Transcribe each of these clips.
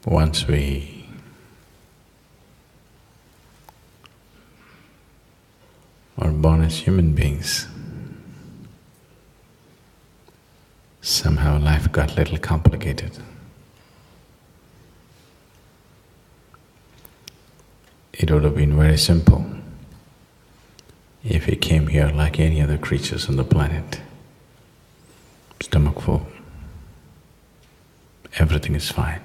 Once we are born as human beings, somehow life got a little complicated. It would have been very simple if we came here like any other creatures on the planet. Stomach full, everything is fine.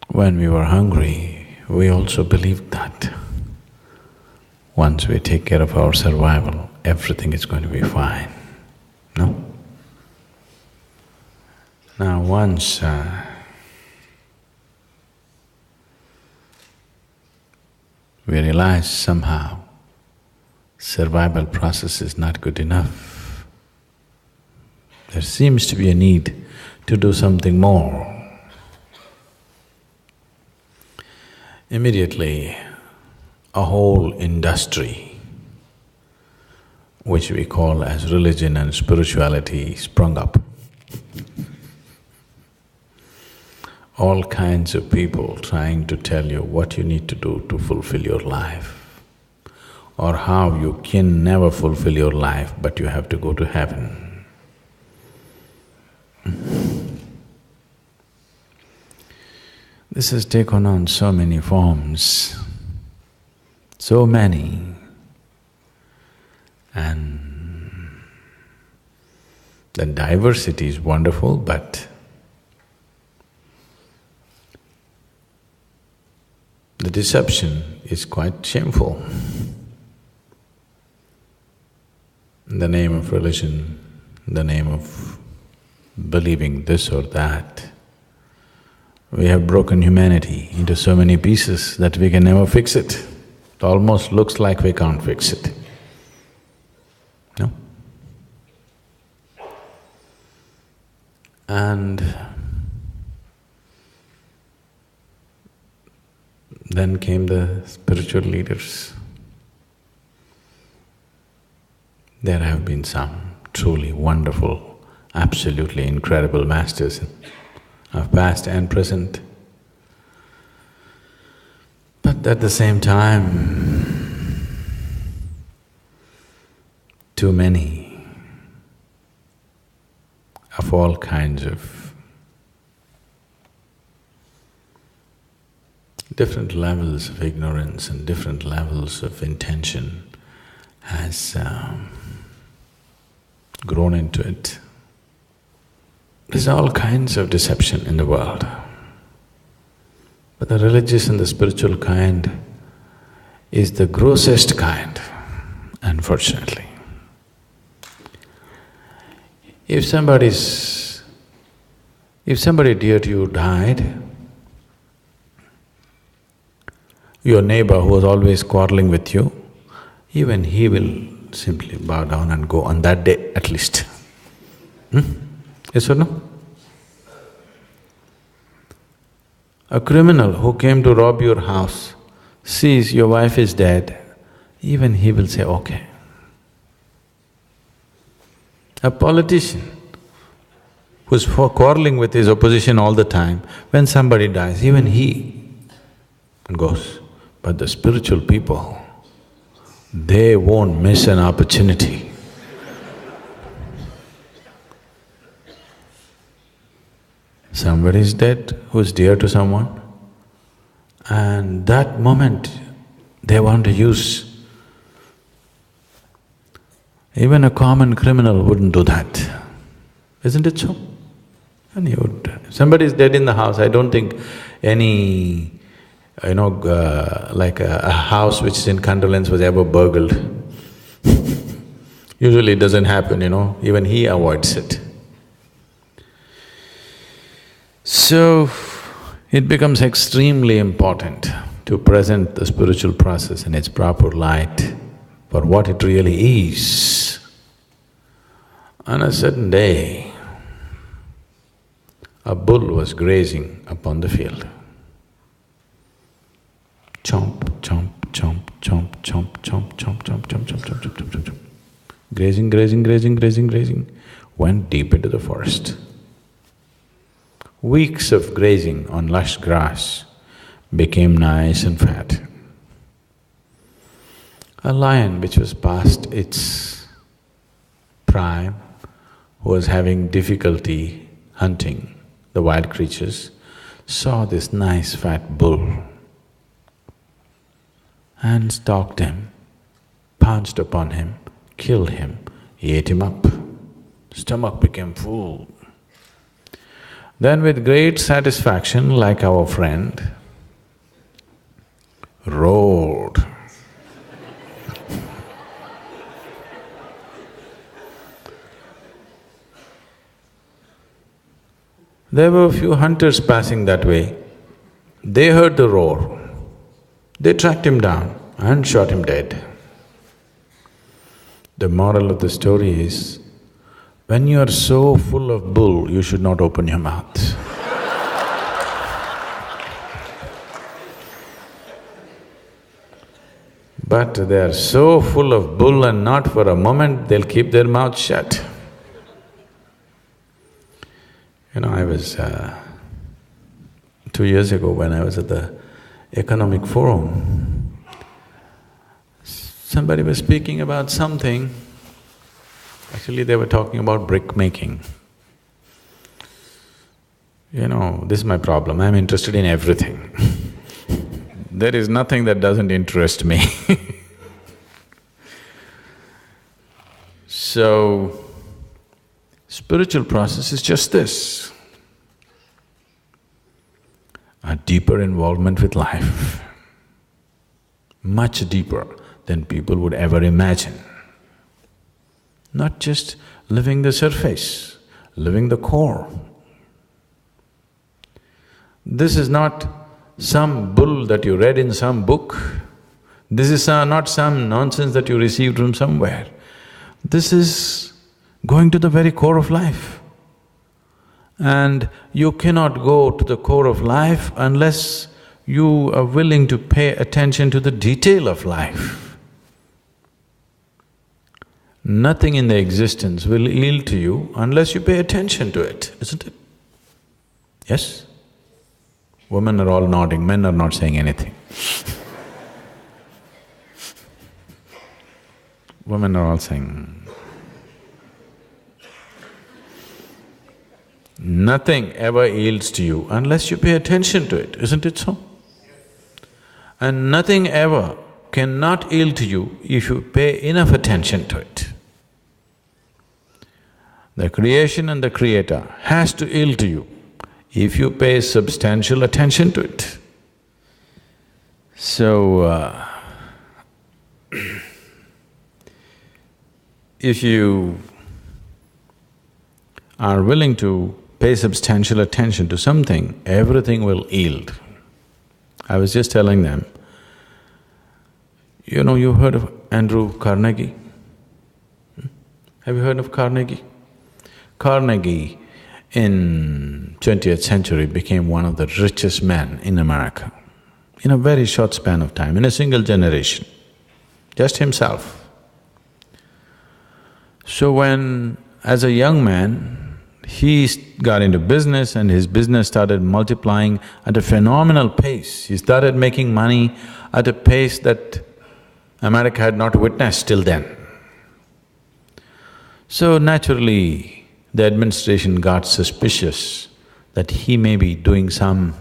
When we were hungry, we also believed that once we take care of our survival, everything is going to be fine, no? Now once we realize somehow survival process is not good enough, there seems to be a need to do something more. Immediately, a whole industry, which we call as religion and spirituality, sprung up. All kinds of people trying to tell you what you need to do to fulfill your life, or how you can never fulfill your life but you have to go to heaven. This has taken on so many forms, so many, and the diversity is wonderful, but the deception is quite shameful. In the name of religion, in the name of believing this or that, we have broken humanity into so many pieces that we can never fix it. It almost looks like we can't fix it, no? And then came the spiritual leaders. There have been some truly wonderful, absolutely incredible masters of past and present. But at the same time, too many of all kinds of different levels of ignorance and different levels of intention has grown into it. There's all kinds of deception in the world, but the religious and the spiritual kind is the grossest kind, unfortunately. If somebody dear to you died, your neighbor who was always quarreling with you, even he will simply bow down and go on that day at least. Yes or no? A criminal who came to rob your house sees your wife is dead, even he will say, okay. A politician who's quarreling with his opposition all the time, when somebody dies, even he goes. But the spiritual people, they won't miss an opportunity. Somebody is dead who's dear to someone, and that moment they want to use. Even a common criminal wouldn't do that, isn't it so? And if somebody is dead in the house, I don't think any, like a house which is in condolence was ever burgled. Usually it doesn't happen, even he avoids it. So, it becomes extremely important to present the spiritual process in its proper light for what it really is. On a certain day, a bull was grazing upon the field. Chomp, chomp, chomp, chomp, chomp, chomp, chomp, chomp, chomp, chomp, chomp, chomp, chomp, chomp. Grazing, grazing, grazing, grazing, grazing, went deep into the forest. weeks of grazing on lush grass, became nice and fat. A lion which was past its prime, who was having difficulty hunting the wild creatures, saw this nice fat bull and stalked him, pounced upon him, killed him, he ate him up. Stomach became full. Then with great satisfaction, like our friend, roared. There were a few hunters passing that way. They heard the roar. They tracked him down and shot him dead. The moral of the story is, when you are so full of bull, you should not open your mouth. But they are so full of bull and not for a moment they'll keep their mouth shut. I was… 2 years ago when I was at the Economic Forum, somebody was speaking about something. Actually, they were talking about brick making. This is my problem, I'm interested in everything. There is nothing that doesn't interest me. So, spiritual process is just this, a deeper involvement with life, much deeper than people would ever imagine. Not just living the surface, living the core. This is not some bull that you read in some book. This is not some nonsense that you received from somewhere. This is going to the very core of life. And you cannot go to the core of life unless you are willing to pay attention to the detail of life. Nothing in the existence will yield to you unless you pay attention to it, isn't it? Yes? Women are all nodding, men are not saying anything. Women are all saying… Nothing ever yields to you unless you pay attention to it, isn't it so? And nothing ever cannot yield to you if you pay enough attention to it. The creation and the creator has to yield to you if you pay substantial attention to it. So, if you are willing to pay substantial attention to something, everything will yield. I was just telling them, you've heard of Andrew Carnegie? Have you heard of Carnegie? Carnegie in 20th century became one of the richest men in America in a very short span of time, in a single generation, just himself. So when, as a young man, he got into business and his business started multiplying at a phenomenal pace. He started making money at a pace that America had not witnessed till then. So naturally, the administration got suspicious that he may be doing some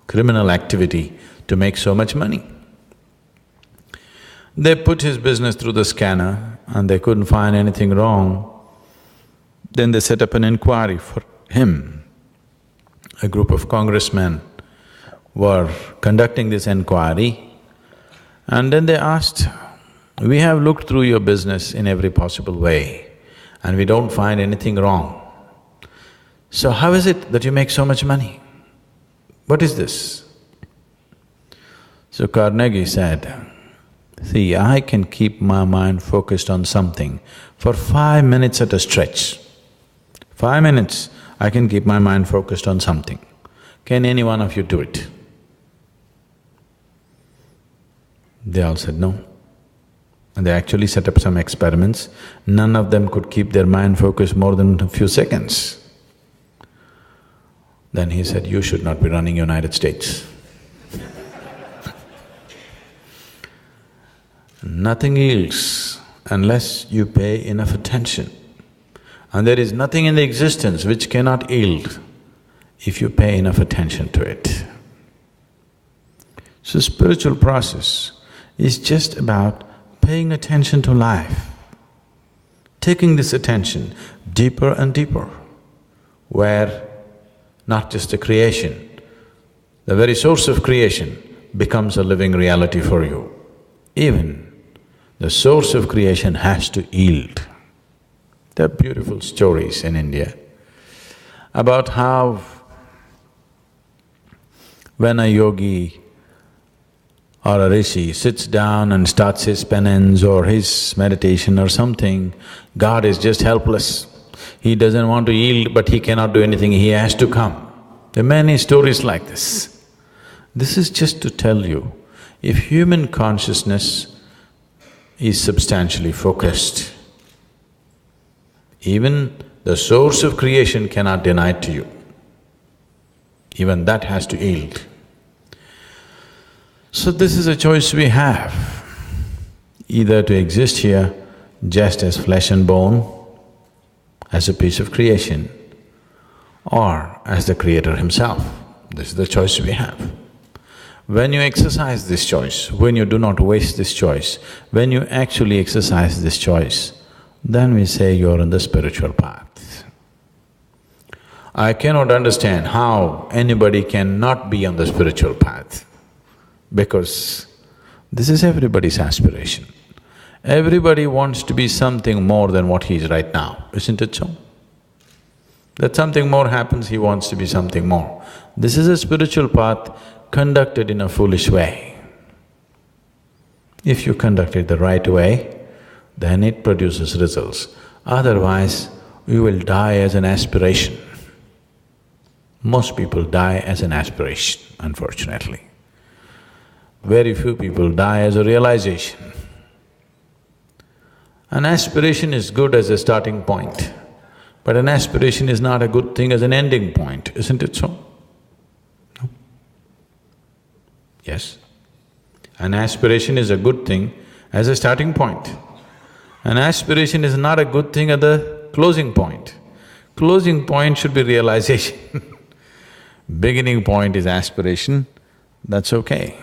criminal activity to make so much money. They put his business through the scanner and they couldn't find anything wrong. Then they set up an inquiry for him. A group of congressmen were conducting this inquiry, and then they asked, "We have looked through your business in every possible way and we don't find anything wrong. So how is it that you make so much money? What is this?" So Carnegie said, "See, I can keep my mind focused on something for 5 minutes at a stretch. 5 minutes, I can keep my mind focused on something. Can any one of you do it?" They all said no. And they actually set up some experiments. None of them could keep their mind focused more than a few seconds. Then he said, you should not be running United States. Nothing yields unless you pay enough attention. And there is nothing in the existence which cannot yield if you pay enough attention to it. So spiritual process is just about paying attention to life, taking this attention deeper and deeper, where not just the creation, the very source of creation becomes a living reality for you. Even the source of creation has to yield. There are beautiful stories in India about how when a yogi or a rishi sits down and starts his penance or his meditation or something, God is just helpless. He doesn't want to yield, but he cannot do anything, he has to come. There are many stories like this. This is just to tell you, if human consciousness is substantially focused, even the source of creation cannot deny it to you. Even that has to yield. So this is a choice we have, either to exist here just as flesh and bone, as a piece of creation, or as the Creator Himself. This is the choice we have. When you exercise this choice, when you do not waste this choice, when you actually exercise this choice, then we say you're on the spiritual path. I cannot understand how anybody cannot be on the spiritual path, because this is everybody's aspiration. Everybody wants to be something more than what he is right now, isn't it so? That something more happens, he wants to be something more. This is a spiritual path conducted in a foolish way. If you conduct it the right way, then it produces results. Otherwise, you will die as an aspiration. Most people die as an aspiration, unfortunately. Very few people die as a realization. An aspiration is good as a starting point, but an aspiration is not a good thing as an ending point, isn't it so? No? Yes? An aspiration is a good thing as a starting point. An aspiration is not a good thing at the closing point. Closing point should be realization. Beginning point is aspiration, that's okay.